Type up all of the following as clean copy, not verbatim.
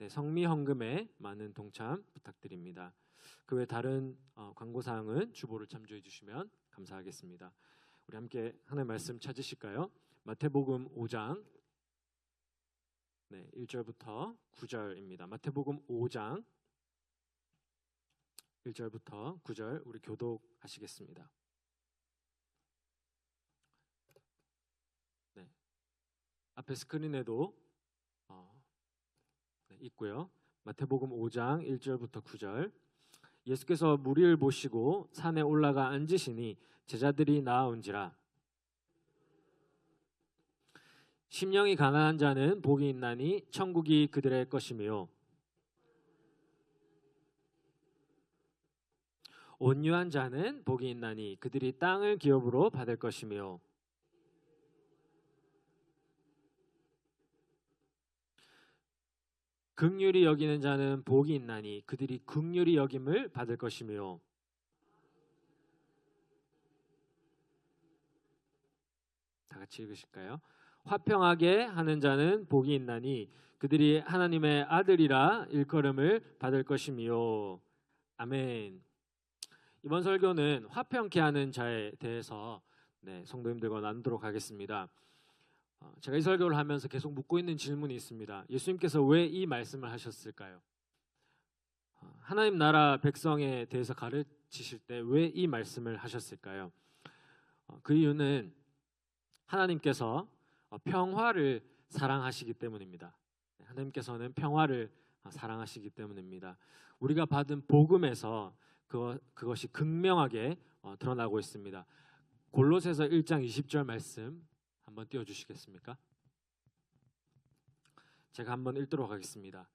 네, 성미 헌금에 많은 동참 부탁드립니다. 그 외 다른 광고 사항은 주보를 참조해 주시면 감사하겠습니다. 우리 함께 하나님의 말씀 찾으실까요? 마태복음 5장 1절부터 9절입니다. 마태복음 5장 1절부터 9절 우리 교독하시겠습니다. 네, 앞에 스크린에도 있고요. 마태복음 5장 1절부터 9절. 예수께서 무리를 보시고 산에 올라가 앉으시니 제자들이 나아온지라. 심령이 가난한 자는 복이 있나니 천국이 그들의 것이며 온유한 자는 복이 있나니 그들이 땅을 기업으로 받을 것이며 긍휼히 여기는 자는 복이 있나니 그들이 긍휼히 여김을 받을 것이며 다 같이 읽으실까요? 화평하게 하는 자는 복이 있나니 그들이 하나님의 아들이라 일컬음을 받을 것이며 아멘. 이번 설교는 화평케 하는 자에 대해서 성도님들과 나누도록 하겠습니다. 제가 이 설교를 하면서 계속 묻고 있는 질문이 있습니다. 예수님께서 왜 이 말씀을 하셨을까요? 하나님 나라 백성에 대해서 가르치실 때 왜 이 말씀을 하셨을까요? 그 이유는 하나님께서 평화를 사랑하시기 때문입니다. 하나님께서는 평화를 사랑하시기 때문입니다. 우리가 받은 복음에서 그것이 극명하게 드러나고 있습니다. 골로새서 1장 20절 말씀 한번 띄워주시겠습니까? 제가 한번 읽도록 하겠습니다.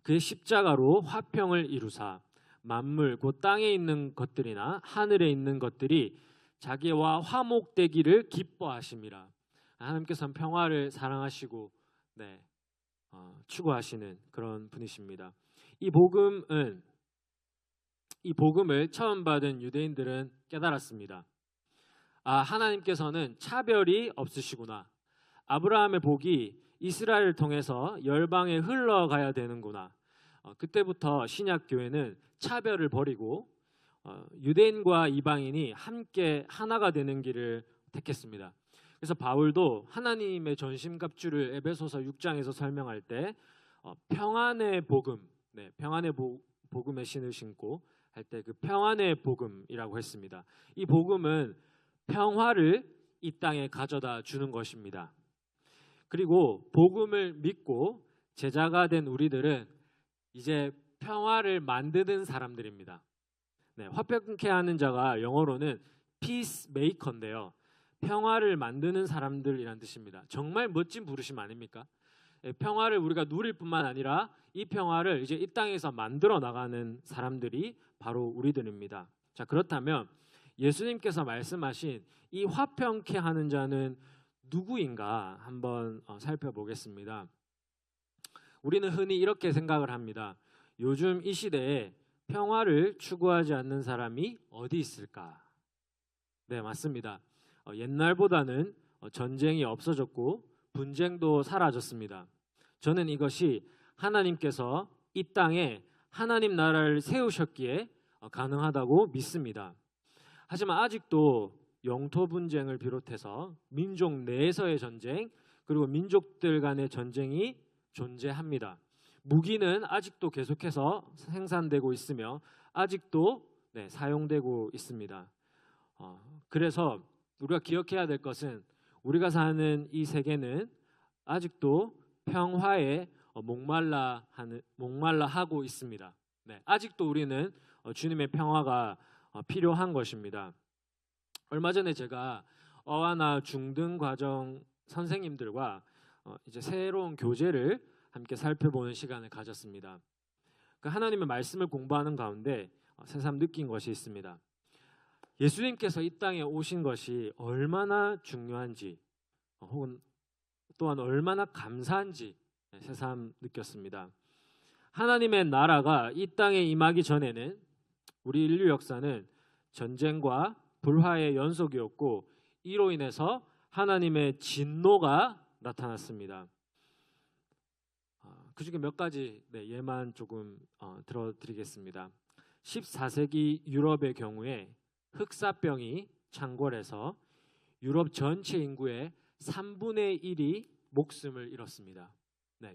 그의 십자가로 화평을 이루사 만물 곧 땅에 있는 것들이나 하늘에 있는 것들이 자기와 화목되기를 기뻐하심이라. 하나님께서는 평화를 사랑하시고 추구하시는 그런 분이십니다. 이 복음을 처음 받은 유대인들은 깨달았습니다. 하나님께서는 차별이 없으시구나. 아브라함의 복이 이스라엘을 통해서 열방에 흘러가야 되는구나. 그때부터 신약교회는 차별을 버리고 유대인과 이방인이 함께 하나가 되는 길을 택했습니다. 그래서 바울도 하나님의 전심갑주를 에베소서 6장에서 설명할 때 평안의 복음, 평안의 복음의 신을 신고 할 때 그 평안의 복음이라고 했습니다. 이 복음은 평화를 이 땅에 가져다 주는 것입니다. 그리고 복음을 믿고 제자가 된 우리들은 이제 평화를 만드는 사람들입니다. 화평케 하는 자가 영어로는 peacemaker인데요. 평화를 만드는 사람들이란 뜻입니다. 정말 멋진 부르심 아닙니까? 평화를 우리가 누릴 뿐만 아니라 이 평화를 이제 이 땅에서 만들어 나가는 사람들이 바로 우리들입니다. 자, 그렇다면 예수님께서 말씀하신 이 화평케 하는 자는 누구인가 한번 살펴보겠습니다. 우리는 흔히 이렇게 생각을 합니다. 요즘 이 시대에 평화를 추구하지 않는 사람이 어디 있을까? 네, 맞습니다. 옛날보다는 전쟁이 없어졌고 분쟁도 사라졌습니다. 저는 이것이 하나님께서 이 땅에 하나님 나라를 세우셨기에 가능하다고 믿습니다. 하지만 아직도 영토 분쟁을 비롯해서 민족 내에서의 전쟁 그리고 민족들 간의 전쟁이 존재합니다. 무기는 아직도 계속해서 생산되고 있으며 아직도 사용되고 있습니다. 그래서 우리가 기억해야 될 것은 우리가 사는 이 세계는 아직도 평화에 목말라 하고 있습니다. 아직도 우리는 주님의 평화가 필요한 것입니다. 얼마 전에 제가 어하나 중등 과정 선생님들과 이제 새로운 교재를 함께 살펴보는 시간을 가졌습니다. 그 하나님의 말씀을 공부하는 가운데 새삼 느낀 것이 있습니다. 예수님께서 이 땅에 오신 것이 얼마나 중요한지 혹은 또한 얼마나 감사한지 새삼 느꼈습니다. 하나님의 나라가 이 땅에 임하기 전에는 우리 인류 역사는 전쟁과 불화의 연속이었고 이로 인해서 하나님의 진노가 나타났습니다. 그중에 몇 가지 예만 조금 들어드리겠습니다. 14세기 유럽의 경우에 흑사병이 창궐해서 유럽 전체 인구의 3분의 1이 목숨을 잃었습니다.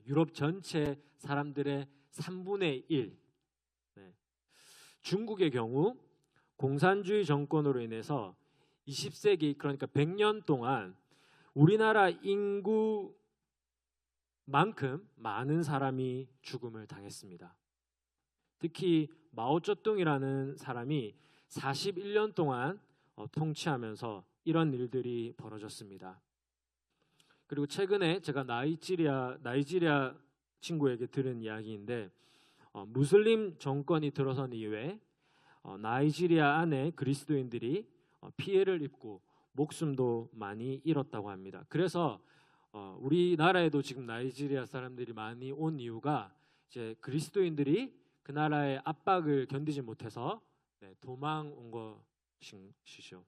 유럽 전체 사람들의 3분의 1. 중국의 경우 공산주의 정권으로 인해서 20세기 그러니까 100년 동안 우리나라 인구만큼 많은 사람이 죽음을 당했습니다. 특히 마오쩌둥이라는 사람이 41년 동안 통치하면서 이런 일들이 벌어졌습니다. 그리고 최근에 제가 나이지리아 친구에게 들은 이야기인데 무슬림 정권이 들어선 이후에 나이지리아 안에 그리스도인들이 피해를 입고 목숨도 많이 잃었다고 합니다. 그래서 우리나라에도 지금 나이지리아 사람들이 많이 온 이유가 이제 그리스도인들이 그 나라의 압박을 견디지 못해서 도망 온 것이죠.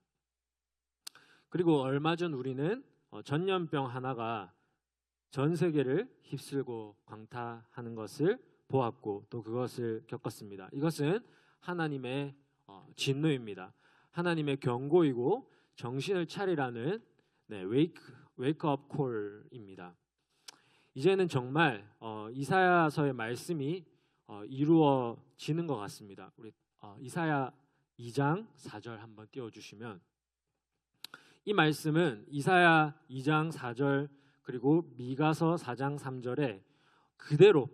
그리고 얼마 전 우리는 전염병 하나가 전 세계를 휩쓸고 광타하는 것을 보았고 또 그것을 겪었습니다. 이것은 하나님의 진노입니다. 하나님의 경고이고 정신을 차리라는 웨이크업 콜입니다. 이제는 정말 이사야서의 말씀이 이루어지는 것 같습니다. 우리 이사야 2장 4절 한번 띄워주시면 이 말씀은 이사야 2장 4절 그리고 미가서 4장 3절에 그대로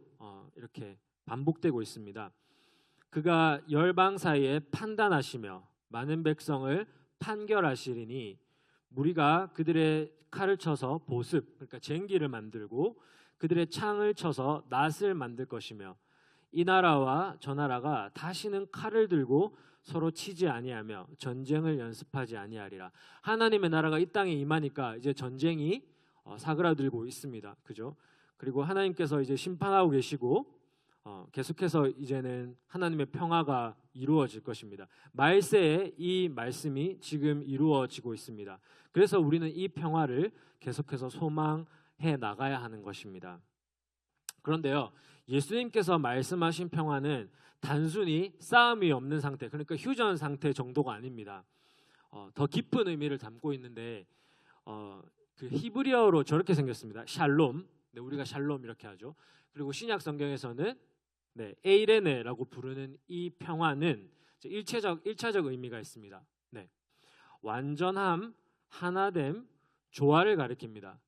이렇게 반복되고 있습니다. 그가 열방 사이에 판단하시며 많은 백성을 판결하시리니 무리가 그들의 칼을 쳐서 보습 그러니까 쟁기를 만들고 그들의 창을 쳐서 낫을 만들 것이며 이 나라와 저 나라가 다시는 칼을 들고 서로 치지 아니하며 전쟁을 연습하지 아니하리라. 하나님의 나라가 이 땅에 임하니까 이제 전쟁이 사그라들고 있습니다. 그죠? 그리고 하나님께서 이제 심판하고 계시고 계속해서 이제는 하나님의 평화가 이루어질 것입니다. 말세에 이 말씀이 지금 이루어지고 있습니다. 그래서 우리는 이 평화를 계속해서 소망해 나가야 하는 것입니다. 그런데요, 예수님께서 말씀하신 평화는 단순히 싸움이 없는 상태, 그러니까 휴전 상태 정도가 아닙니다. 더 깊은 의미를 담고 있는데 그 히브리어로 저렇게 생겼습니다. 샬롬, 우리가 샬롬 이렇게 하죠. 그리고 신약 성경에서는 에이레네라고 부르는 이 평화는 일차적 의미가 있습니다. 완전함, 하나됨, 조화를 가리킵니다.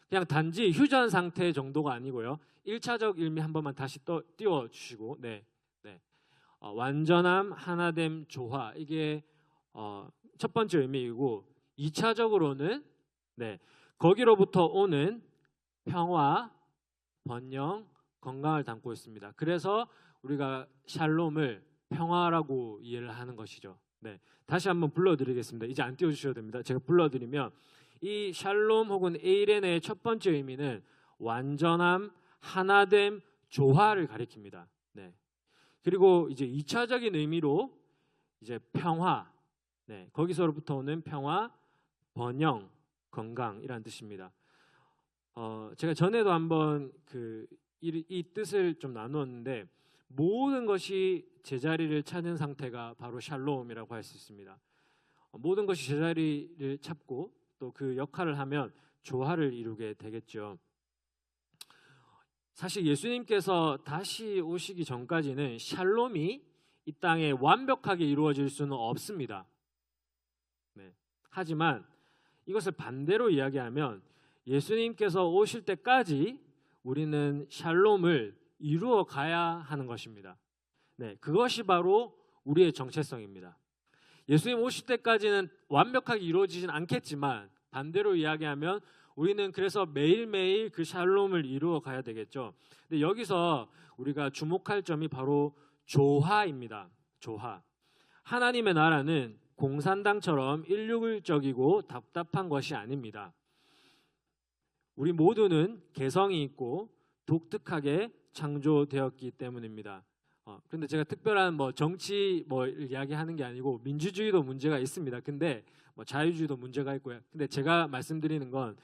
그냥 단지 휴전 상태 정도가 아니고요. 1차적 의미 한 번만 다시 또 띄워주시고 완전함, 하나됨, 조화 이게 첫 번째 의미이고 2차적으로는 거기로부터 오는 평화, 번영, 건강을 담고 있습니다. 그래서 우리가 샬롬을 평화라고 이해를 하는 것이죠. 다시 한번 불러드리겠습니다. 이제 안 띄워주셔도 됩니다. 제가 불러드리면 이 샬롬 혹은 에이레네의 첫 번째 의미는 완전함, 하나됨, 조화를 가리킵니다. 그리고 이제 2차적인 의미로 이제 평화, 거기서부터 오는 평화, 번영, 건강이라는 뜻입니다. 제가 전에도 한번 이 뜻을 좀 나누었는데 모든 것이 제자리를 찾는 상태가 바로 샬롬이라고 할 수 있습니다. 모든 것이 제자리를 찾고 또 그 역할을 하면 조화를 이루게 되겠죠. 사실 예수님께서 다시 오시기 전까지는 샬롬이 이 땅에 완벽하게 이루어질 수는 없습니다. 하지만 이것을 반대로 이야기하면 예수님께서 오실 때까지 우리는 샬롬을 이루어 가야 하는 것입니다. 그것이 바로 우리의 정체성입니다. 예수님 오실 때까지는 완벽하게 이루어지진 않겠지만 반대로 이야기하면 우리는 그래서 매일매일 그 샬롬을 이루어 가야 되겠죠. 근데 여기서 우리가 주목할 점이 바로 조화입니다. 조화. 하나님의 나라는 공산당처럼 일률적이고 답답한 것이 아닙니다. 우리 모두는 개성이 있고 독특하게 창조되었기 때문입니다. 근데 제가 특별한 정치 이야기하는 게 아니고 민주주의도 문제가 있습니다. 근데 자유주의도 문제가 있고요. 근데 제가 말씀드리는 건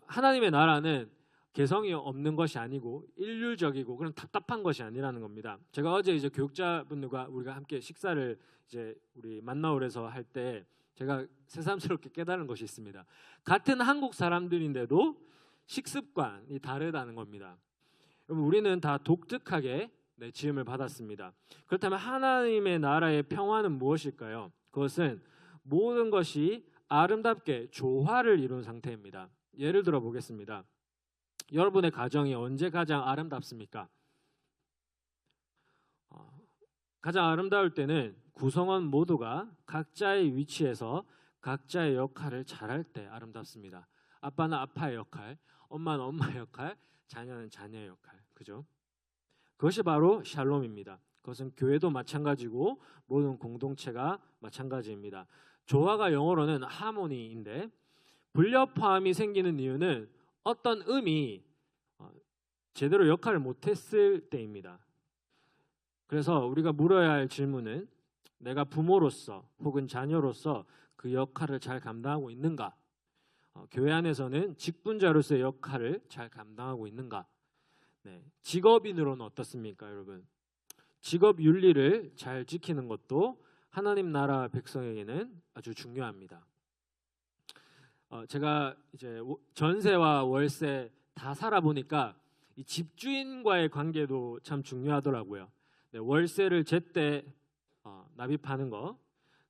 하나님의 나라는 개성이 없는 것이 아니고 일률적이고 그런 답답한 것이 아니라는 겁니다. 제가 어제 이제 교육자분들과 우리가 함께 식사를 이제 우리 만나올에서 할 때 제가 새삼스럽게 깨달은 것이 있습니다. 같은 한국 사람들인데도 식습관이 다르다는 겁니다. 여러분, 우리는 다 독특하게 지음을 받았습니다. 그렇다면 하나님의 나라의 평화는 무엇일까요? 그것은 모든 것이 아름답게 조화를 이룬 상태입니다. 예를 들어 보겠습니다. 여러분의 가정이 언제 가장 아름답습니까? 가장 아름다울 때는 구성원 모두가 각자의 위치에서 각자의 역할을 잘할 때 아름답습니다. 아빠는 아빠의 역할, 엄마는 엄마의 역할, 자녀는 자녀의 역할. 그죠? 그것이 바로 샬롬입니다. 그것은 교회도 마찬가지고 모든 공동체가 마찬가지입니다. 조화가 영어로는 하모니인데 불협화음이 생기는 이유는 어떤 음이 제대로 역할을 못했을 때입니다. 그래서 우리가 물어야 할 질문은 내가 부모로서 혹은 자녀로서 그 역할을 잘 감당하고 있는가? 교회 안에서는 직분자로서의 역할을 잘 감당하고 있는가? 직업인으로는 어떻습니까, 여러분? 직업 윤리를 잘 지키는 것도 하나님 나라 백성에게는 아주 중요합니다. 제가 이제 전세와 월세 다 살아보니까 이 집주인과의 관계도 참 중요하더라고요. 월세를 제때 납입하는 거,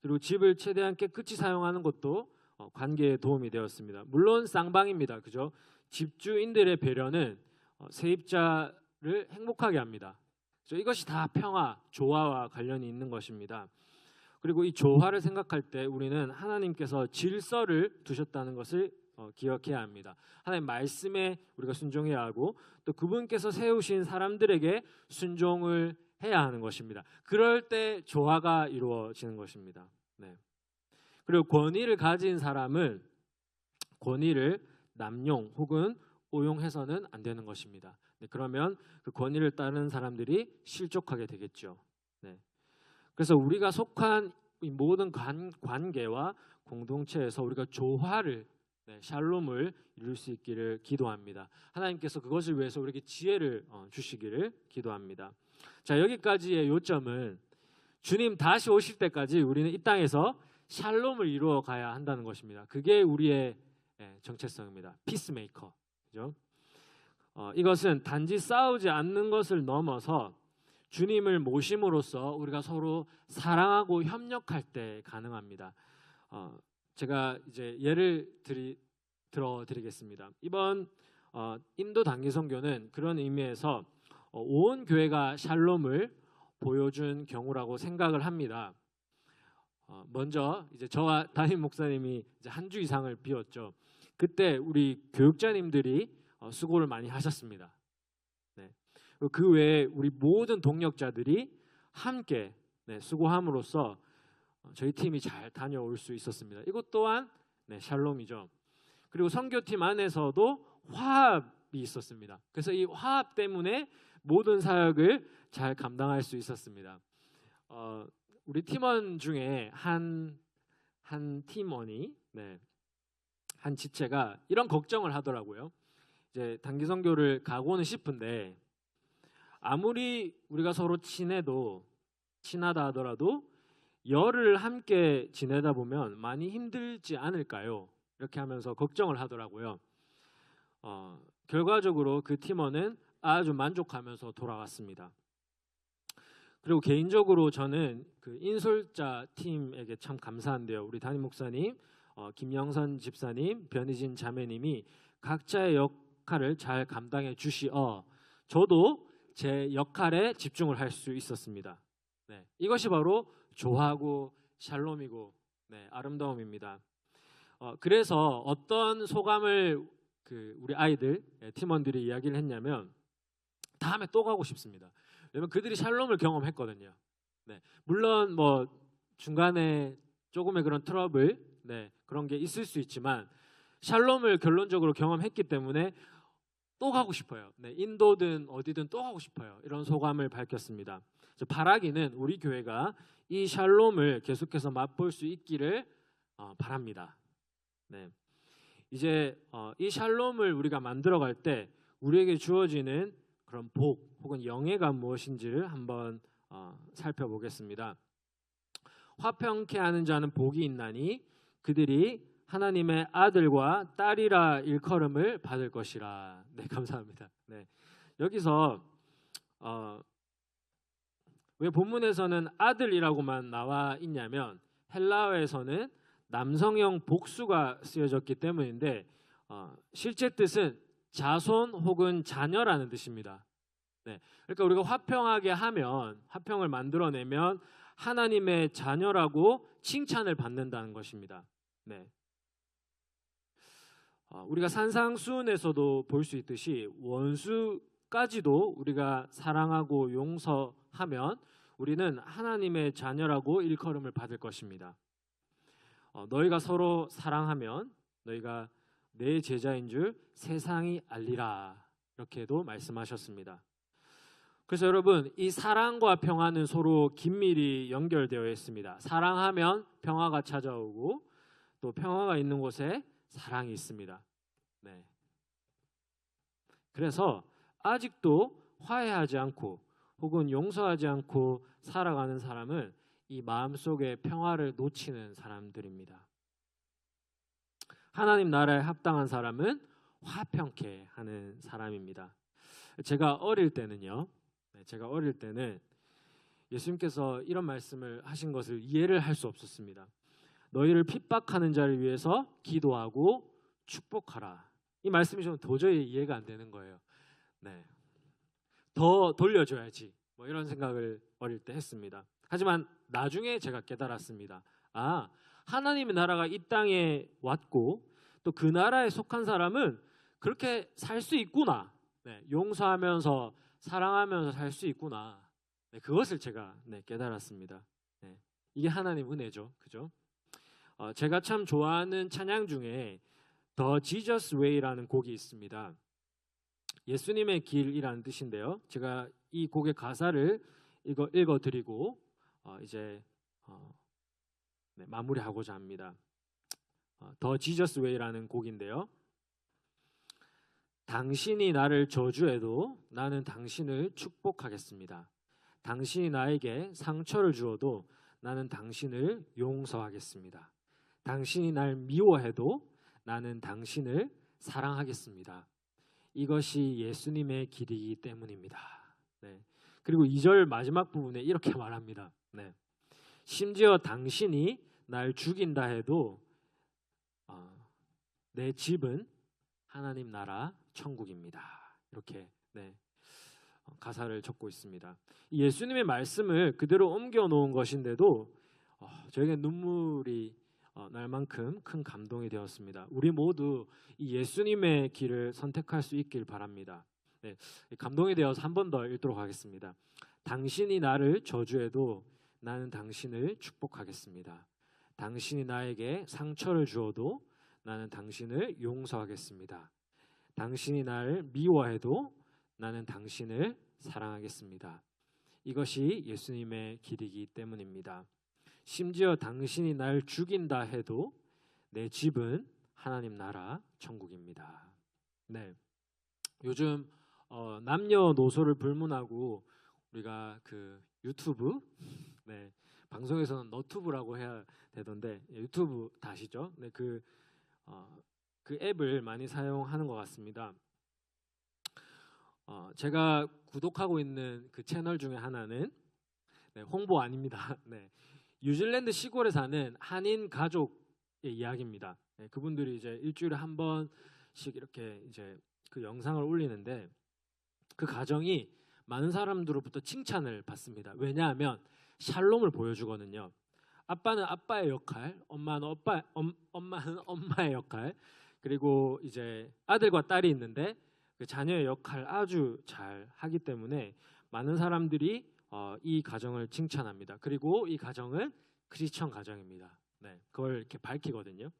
그리고 집을 최대한 깨끗이 사용하는 것도 관계에 도움이 되었습니다. 물론 쌍방입니다. 그죠? 집주인들의 배려는 세입자를 행복하게 합니다. 그래서 이것이 다 평화, 조화와 관련이 있는 것입니다. 그리고 이 조화를 생각할 때 우리는 하나님께서 질서를 두셨다는 것을 기억해야 합니다. 하나님 말씀에 우리가 순종해야 하고 또 그분께서 세우신 사람들에게 순종을 해야 하는 것입니다. 그럴 때 조화가 이루어지는 것입니다. 그리고 권위를 가진 사람은 권위를 남용 혹은 오용해서는 안 되는 것입니다. 그러면 그 권위를 따르는 사람들이 실족하게 되겠죠. 그래서 우리가 속한 이 모든 관계와 공동체에서 우리가 조화를 샬롬을 이룰 수 있기를 기도합니다. 하나님께서 그것을 위해서 우리에게 지혜를 주시기를 기도합니다. 자, 여기까지의 요점은 주님 다시 오실 때까지 우리는 이 땅에서 샬롬을 이루어 가야 한다는 것입니다. 그게 우리의 정체성입니다. 피스메이커. 그죠? 이것은 단지 싸우지 않는 것을 넘어서 주님을 모심으로써 우리가 서로 사랑하고 협력할 때 가능합니다. 제가 이제 예를 들어드리겠습니다. 이번 인도 단기 선교는 그런 의미에서 온 교회가 샬롬을 보여준 경우라고 생각을 합니다. 먼저 이제 저와 담임 목사님이 이제 한 주 이상을 비웠죠. 그때 우리 교육자님들이 수고를 많이 하셨습니다. 그 외에 우리 모든 동역자들이 함께 수고함으로써 저희 팀이 잘 다녀올 수 있었습니다. 이것 또한 샬롬이죠. 그리고 선교팀 안에서도 화합이 있었습니다. 그래서 이 화합 때문에 모든 사역을 잘 감당할 수 있었습니다. 우리 팀원 중에 한 팀원이 한 지체가 이런 걱정을 하더라고요. 이제 단기 선교를 가고는 싶은데 아무리 우리가 서로 친하다 하더라도 열흘 함께 지내다 보면 많이 힘들지 않을까요? 이렇게 하면서 걱정을 하더라고요. 결과적으로 그 팀원은 아주 만족하면서 돌아왔습니다. 그리고 개인적으로 저는 그 인솔자 팀에게 참 감사한데요. 우리 담임 목사님, 김영선 집사님, 변희진 자매님이 각자의 역할을 잘 감당해 주시어 저도 제 역할에 집중을 할 수 있었습니다. 이것이 바로 조화고 샬롬이고 아름다움입니다. 그래서 어떤 소감을 우리 아이들 팀원들이 이야기를 했냐면 다음에 또 가고 싶습니다. 왜냐면 그들이 샬롬을 경험했거든요. 물론 뭐 중간에 조금의 그런 트러블 그런 게 있을 수 있지만 샬롬을 결론적으로 경험했기 때문에 또 가고 싶어요. 인도든 어디든 또 가고 싶어요. 이런 소감을 밝혔습니다. 바라기는 우리 교회가 이 샬롬을 계속해서 맛볼 수 있기를 바랍니다. 이제 이 샬롬을 우리가 만들어갈 때 우리에게 주어지는 그런 복 혹은 영예가 무엇인지를 한번 살펴보겠습니다. 화평케 하는 자는 복이 있나니 그들이 하나님의 아들과 딸이라 일컬음을 받을 것이라. 네, 감사합니다. 네, 여기서 왜 본문에서는 아들이라고만 나와 있냐면 헬라어에서는 남성형 복수가 쓰여졌기 때문인데 실제 뜻은 자손 혹은 자녀라는 뜻입니다. 네, 그러니까 우리가 화평하게 하면, 화평을 만들어내면 하나님의 자녀라고 칭찬을 받는다는 것입니다. 네. 우리가 산상수훈에서도 볼 수 있듯이 원수까지도 우리가 사랑하고 용서하면 우리는 하나님의 자녀라고 일컬음을 받을 것입니다. 너희가 서로 사랑하면 너희가 내 제자인 줄 세상이 알리라, 이렇게도 말씀하셨습니다. 그래서 여러분, 이 사랑과 평화는 서로 긴밀히 연결되어 있습니다. 사랑하면 평화가 찾아오고 또 평화가 있는 곳에 사랑이 있습니다. 네. 그래서 아직도 화해하지 않고 혹은 용서하지 않고 살아가는 사람은 이 마음속에 평화를 놓치는 사람들입니다. 하나님 나라에 합당한 사람은 화평케 하는 사람입니다. 제가 어릴 때는 예수님께서 이런 말씀을 하신 것을 이해를 할 수 없었습니다. 너희를 핍박하는 자를 위해서 기도하고 축복하라. 이 말씀이 좀 도저히 이해가 안 되는 거예요. 네, 더 돌려줘야지, 뭐 이런 생각을 어릴 때 했습니다. 하지만 나중에 제가 깨달았습니다. 하나님의 나라가 이 땅에 왔고 또 그 나라에 속한 사람은 그렇게 살 수 있구나. 네, 용서하면서 사랑하면서 살 수 있구나. 네, 그것을 제가 깨달았습니다. 네, 이게 하나님 은혜죠, 그죠? 제가 참 좋아하는 찬양 중에 The Jesus Way라는 곡이 있습니다. 예수님의 길이라는 뜻인데요. 제가 이 곡의 가사를 읽어드리고 이제 마무리하고자 합니다. The Jesus Way라는 곡인데요. 당신이 나를 저주해도 나는 당신을 축복하겠습니다. 당신이 나에게 상처를 주어도 나는 당신을 용서하겠습니다. 당신이 날 미워해도 나는 당신을 사랑하겠습니다. 이것이 예수님의 길이기 때문입니다. 네. 그리고 2절 마지막 부분에 이렇게 말합니다. 네. 심지어 당신이 날 죽인다 해도 내 집은 하나님 나라 천국입니다. 이렇게 가사를 적고 있습니다. 예수님의 말씀을 그대로 옮겨 놓은 것인데도 저에게 눈물이 날 만큼 큰 감동이 되었습니다. 우리 모두 이 예수님의 길을 선택할 수 있길 바랍니다. 네, 감동이 되어서 한 번 더 읽도록 하겠습니다. 당신이 나를 저주해도 나는 당신을 축복하겠습니다. 당신이 나에게 상처를 주어도 나는 당신을 용서하겠습니다. 당신이 나를 미워해도 나는 당신을 사랑하겠습니다. 이것이 예수님의 길이기 때문입니다. 심지어 당신이 날 죽인다 해도 내 집은 하나님 나라 천국입니다. 네, 요즘 남녀노소를 불문하고 우리가 그 유튜브, 방송에서는 너튜브라고 해야 되던데 유튜브 다 아시죠? 네, 그 앱을 많이 사용하는 것 같습니다. 제가 구독하고 있는 그 채널 중에 하나는 홍보 아닙니다. 뉴질랜드 시골에 사는 한인 가족의 이야기입니다. 그분들이 이제 일주일에 한 번씩 이렇게 이제 그 영상을 올리는데 그 가정이 많은 사람들로부터 칭찬을 받습니다. 왜냐하면 샬롬을 보여주거든요. 아빠는 아빠의 역할, 엄마는 엄마의 역할, 그리고 이제 아들과 딸이 있는데 그 자녀의 역할 아주 잘 하기 때문에 많은 사람들이 이 가정을 칭찬합니다. 그리고 이 가정은 크리스천 가정입니다. 그걸 이렇게 밝히거든요.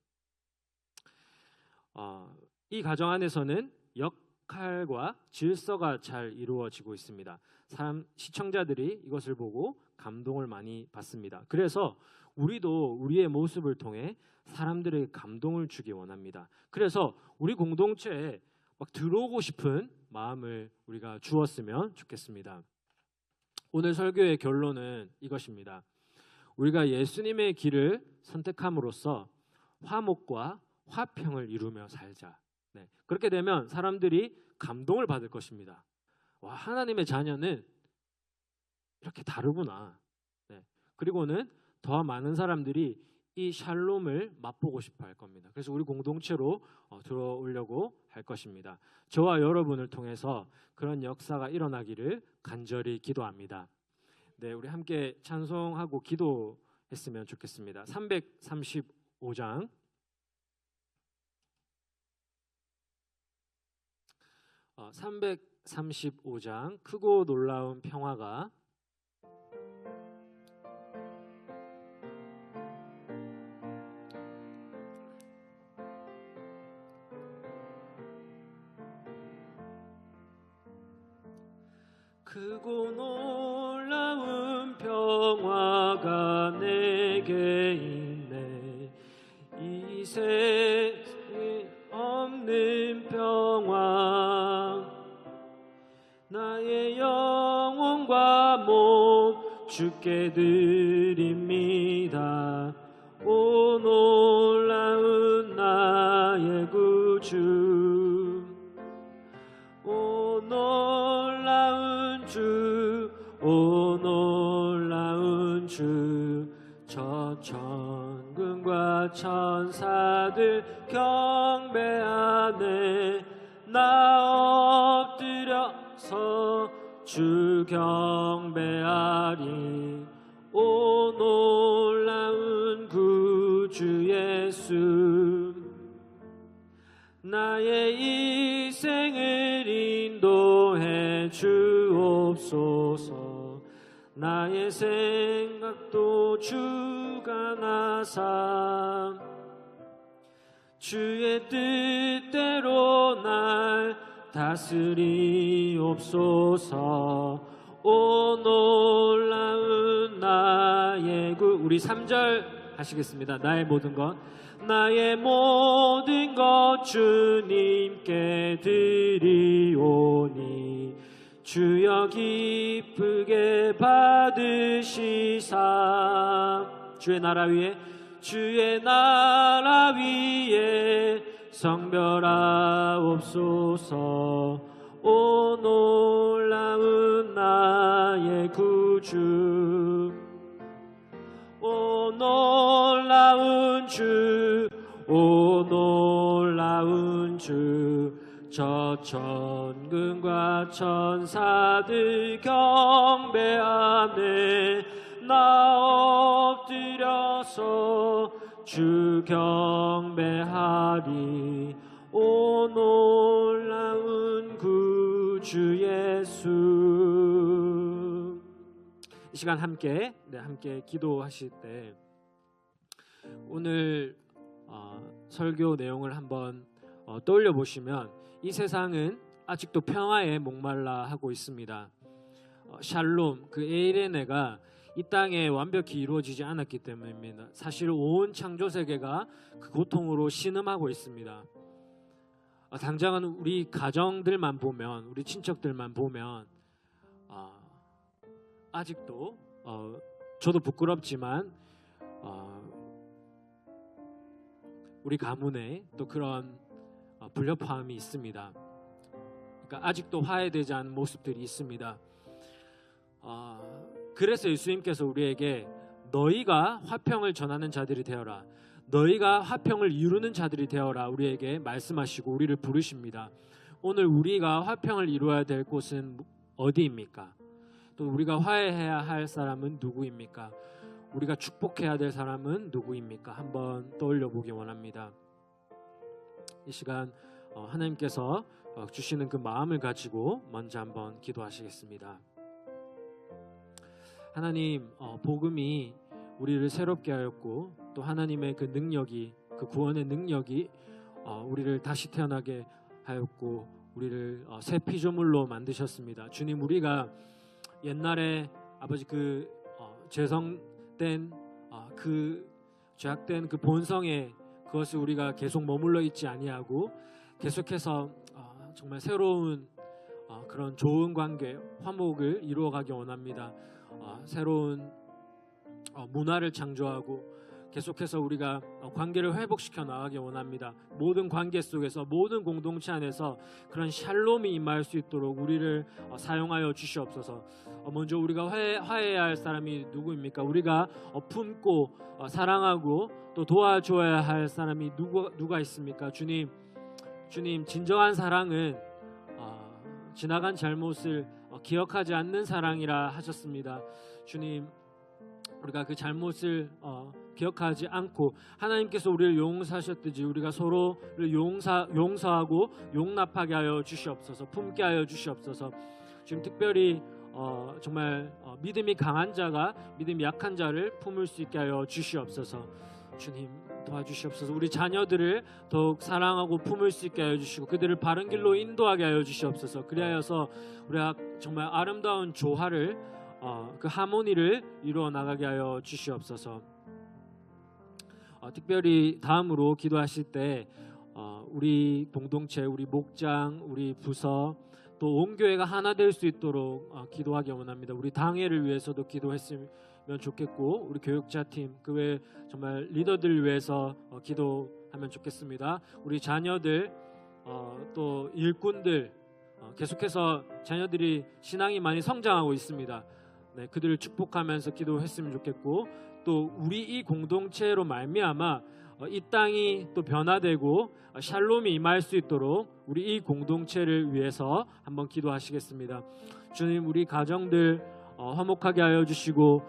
이 가정 안에서는 역할과 질서가 잘 이루어지고 있습니다. 시청자들이 이것을 보고 감동을 많이 받습니다. 그래서 우리도 우리의 모습을 통해 사람들에게 감동을 주기 원합니다. 그래서 우리 공동체에 막 들어오고 싶은 마음을 우리가 주었으면 좋겠습니다. 오늘 설교의 결론은 이것입니다. 우리가 예수님의 길을 선택함으로써 화목과 화평을 이루며 살자. 네, 그렇게 되면 사람들이 감동을 받을 것입니다. 와, 하나님의 자녀는 이렇게 다르구나. 네, 그리고는 더 많은 사람들이 이 샬롬을 맛보고 싶어 할 겁니다. 그래서 우리 공동체로 들어오려고 할 것입니다. 저와 여러분을 통해서 그런 역사가 일어나기를 간절히 기도합니다. 네, 우리 함께 찬송하고 기도했으면 좋겠습니다. 335장 335장 크고 놀라운 평화가 크고 놀라운 평화가 내게 있네. 이 세상에 없는 평화 나의 영혼과 몸 주께 드립니다. 오 놀라운 나의 구주 오 놀라운 주, 오 놀라운 주, 저 천군과 천사들 경배하네. 나 엎드려서 주 경배하리. 오 놀라운 구주 예수, 나의 인생을 인도해 주옵소서. 나의 생각도 주가 나사 주의 뜻대로 날 다스리옵소서. 오 놀라운 나의 우리 3절 하시겠습니다. 나의 모든 것 나의 모든 것 주님께 드리오니 주여 기쁘게 받으시사. 주의 나라 위에 주의 나라 위에 성별하옵소서. 오 놀라운 나의 구주 오 놀라운 주, 오 놀라운 주, 저 천군과 천사들 경배하네. 나 엎드려서 주 경배하리. 오 놀라운 구주 예수. 이 시간 함께 기도하실 때 오늘 설교 내용을 한번 떠올려 보시면 이 세상은 아직도 평화에 목말라 하고 있습니다. 샬롬, 그 에이레네가 이 땅에 완벽히 이루어지지 않았기 때문입니다. 사실 온 창조 세계가 그 고통으로 신음하고 있습니다. 당장은 우리 가정들만 보면, 우리 친척들만 보면 아직도 저도 부끄럽지만 우리 가문에 또 그런 불협화음이 있습니다. 그러니까 아직도 화해되지 않은 모습들이 있습니다. 그래서 예수님께서 우리에게 너희가 화평을 전하는 자들이 되어라, 너희가 화평을 이루는 자들이 되어라 우리에게 말씀하시고 우리를 부르십니다. 오늘 우리가 화평을 이루어야 될 곳은 어디입니까? 또 우리가 화해해야 할 사람은 누구입니까? 우리가 축복해야 될 사람은 누구입니까? 한번 떠올려 보기 원합니다. 이 시간 하나님께서 주시는 그 마음을 가지고 먼저 한번 기도하시겠습니다. 하나님, 복음이 우리를 새롭게 하였고 또 하나님의 그 능력이, 그 구원의 능력이 우리를 다시 태어나게 하였고 우리를 새 피조물로 만드셨습니다. 주님, 우리가 옛날에 아버지 그 죄성된 그 죄악된 그 본성에 그것을 우리가 계속 머물러 있지 아니하고 계속해서 정말 새로운 그런 좋은 관계, 화목을 이루어가기 원합니다. 새로운 문화를 창조하고 계속해서 우리가 관계를 회복시켜 나가기 원합니다. 모든 관계 속에서, 모든 공동체 안에서 그런 샬롬이 임할 수 있도록 우리를 사용하여 주시옵소서. 먼저 우리가 화해해야 할 사람이 누구입니까? 우리가 품고 사랑하고 또 도와줘야 할 사람이 누가 있습니까? 주님, 진정한 사랑은 지나간 잘못을 기억하지 않는 사랑이라 하셨습니다. 주님, 우리가 그 잘못을 기억하지 않고 하나님께서 우리를 용서하셨듯이 우리가 서로를 용서하고 용납하게 하여 주시옵소서. 품게 하여 주시옵소서. 지금 특별히 정말 믿음이 강한 자가 믿음이 약한 자를 품을 수 있게 하여 주시옵소서. 주님, 도와주시옵소서. 우리 자녀들을 더욱 사랑하고 품을 수 있게 하여 주시고 그들을 바른 길로 인도하게 하여 주시옵소서. 그리하여서 우리가 정말 아름다운 조화를 그 하모니를 이루어 나가게 하여 주시옵소서. 특별히 다음으로 기도하실 때 우리 공동체, 우리 목장, 우리 부서 또 온 교회가 하나 될 수 있도록 기도하기 원합니다. 우리 당회를 위해서도 기도했으면 좋겠고 우리 교육자팀, 그 외 정말 리더들 위해서 기도하면 좋겠습니다. 우리 자녀들 또 일꾼들 계속해서 자녀들이 신앙이 많이 성장하고 있습니다. 네, 그들을 축복하면서 기도했으면 좋겠고 또 우리 이 공동체로 말미암아 이 땅이 또 변화되고 샬롬이 임할 수 있도록 우리 이 공동체를 위해서 한번 기도하시겠습니다. 주님, 우리 가정들 화목하게 하여 주시고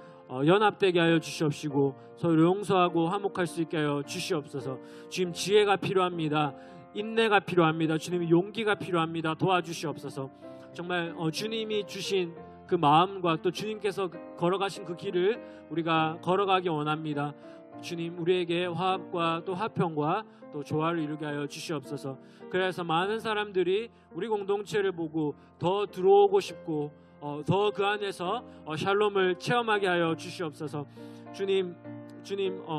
연합되게 하여 주시옵시고 서로 용서하고 화목할 수 있게 하여 주시옵소서. 주님, 지혜가 필요합니다. 인내가 필요합니다. 주님, 용기가 필요합니다. 도와주시옵소서. 정말 주님이 주신 그 마음과 또 주님께서 걸어가신 그 길을 우리가 걸어가기 원합니다. 주님, 우리에게 화합과 또 화평과 또 조화를 이루게 하여 주시옵소서. 그래서 많은 사람들이 우리 공동체를 보고 더 들어오고 싶고 더 그 안에서 샬롬을 체험하게 하여 주시옵소서. 주님,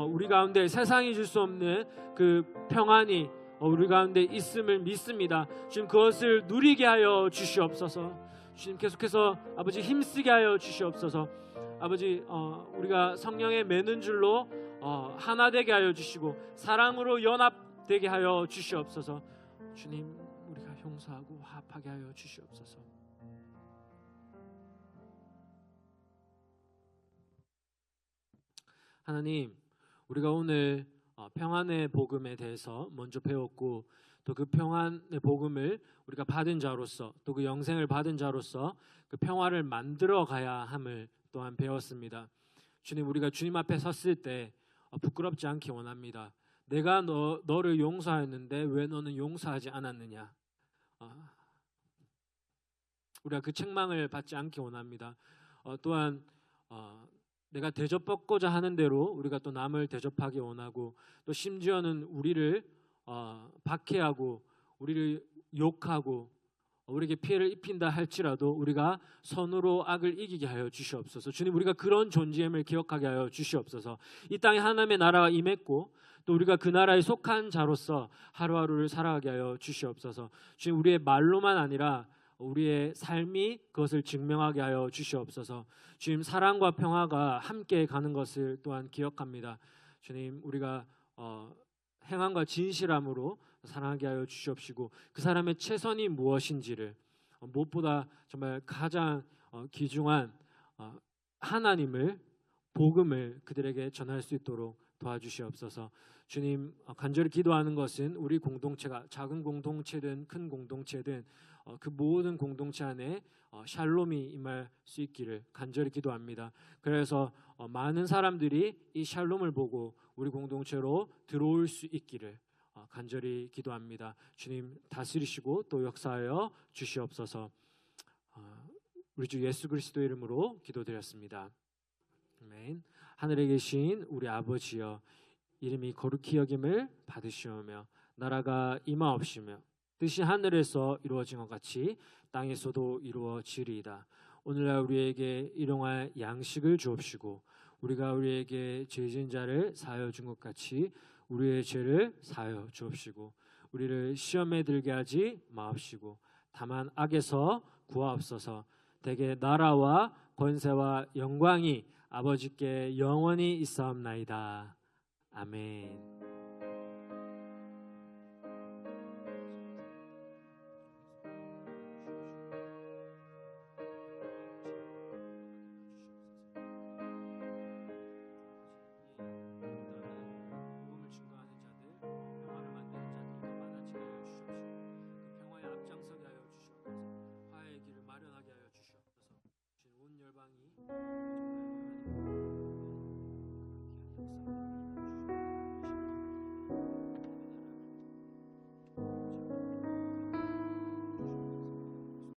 우리 가운데 세상이 줄 수 없는 그 평안이 우리 가운데 있음을 믿습니다. 주님, 그것을 누리게 하여 주시옵소서. 주님, 계속해서 아버지 힘쓰게 하여 주시옵소서. 아버지, 우리가 성령에 매는 줄로 하나 되게 하여 주시고 사랑으로 연합되게 하여 주시옵소서. 주님, 우리가 용서하고 화합하게 하여 주시옵소서. 하나님, 우리가 오늘 평안의 복음에 대해서 먼저 배웠고 또 그 평안의 복음을 우리가 받은 자로서 또 그 영생을 받은 자로서 그 평화를 만들어 가야 함을 또한 배웠습니다. 주님, 우리가 주님 앞에 섰을 때 부끄럽지 않기 원합니다. 내가 너를 용서하였는데 왜 너는 용서하지 않았느냐? 우리가 그 책망을 받지 않기 원합니다. 또한 내가 대접받고자 하는 대로 우리가 또 남을 대접하기 원하고 또 심지어는 우리를 박해하고 우리를 욕하고 우리에게 피해를 입힌다 할지라도 우리가 선으로 악을 이기게 하여 주시옵소서. 주님, 우리가 그런 존재임을 기억하게 하여 주시옵소서. 이 땅에 하나님의 나라가 임했고 또 우리가 그 나라에 속한 자로서 하루하루를 살아가게 하여 주시옵소서. 주님, 우리의 말로만 아니라 우리의 삶이 그것을 증명하게 하여 주시옵소서. 주님, 사랑과 평화가 함께 가는 것을 또한 기억합니다. 주님, 우리가 행함과 진실함으로 사랑하게 하여 주시옵시고 그 사람의 최선이 무엇인지를 무엇보다 정말 가장 귀중한 하나님을, 복음을 그들에게 전할 수 있도록 도와주시옵소서. 주님, 간절히 기도하는 것은 우리 공동체가 작은 공동체든 큰 공동체든 그 모든 공동체 안에 샬롬이 임할 수 있기를 간절히 기도합니다. 그래서 많은 사람들이 이 샬롬을 보고 우리 공동체로 들어올 수 있기를 간절히 기도합니다. 주님, 다스리시고 또 역사하여 주시옵소서. 우리 주 예수 그리스도의 이름으로 기도드렸습니다. 아멘. 하늘에 계신 우리 아버지여, 이름이 거룩히 여김을 받으시오며 나라가 임하옵시며 뜻이 하늘에서 이루어진 것 같이 땅에서도 이루어지리이다. 오늘날 우리에게 일용할 양식을 주옵시고 우리가 우리에게 죄 지은 자를 사하여 준 것 같이 우리의 죄를 사하여 주옵시고 우리를 시험에 들게 하지 마옵시고 다만 악에서 구하옵소서. 대개 나라와 권세와 영광이 아버지께 영원히 있사옵나이다. 아멘.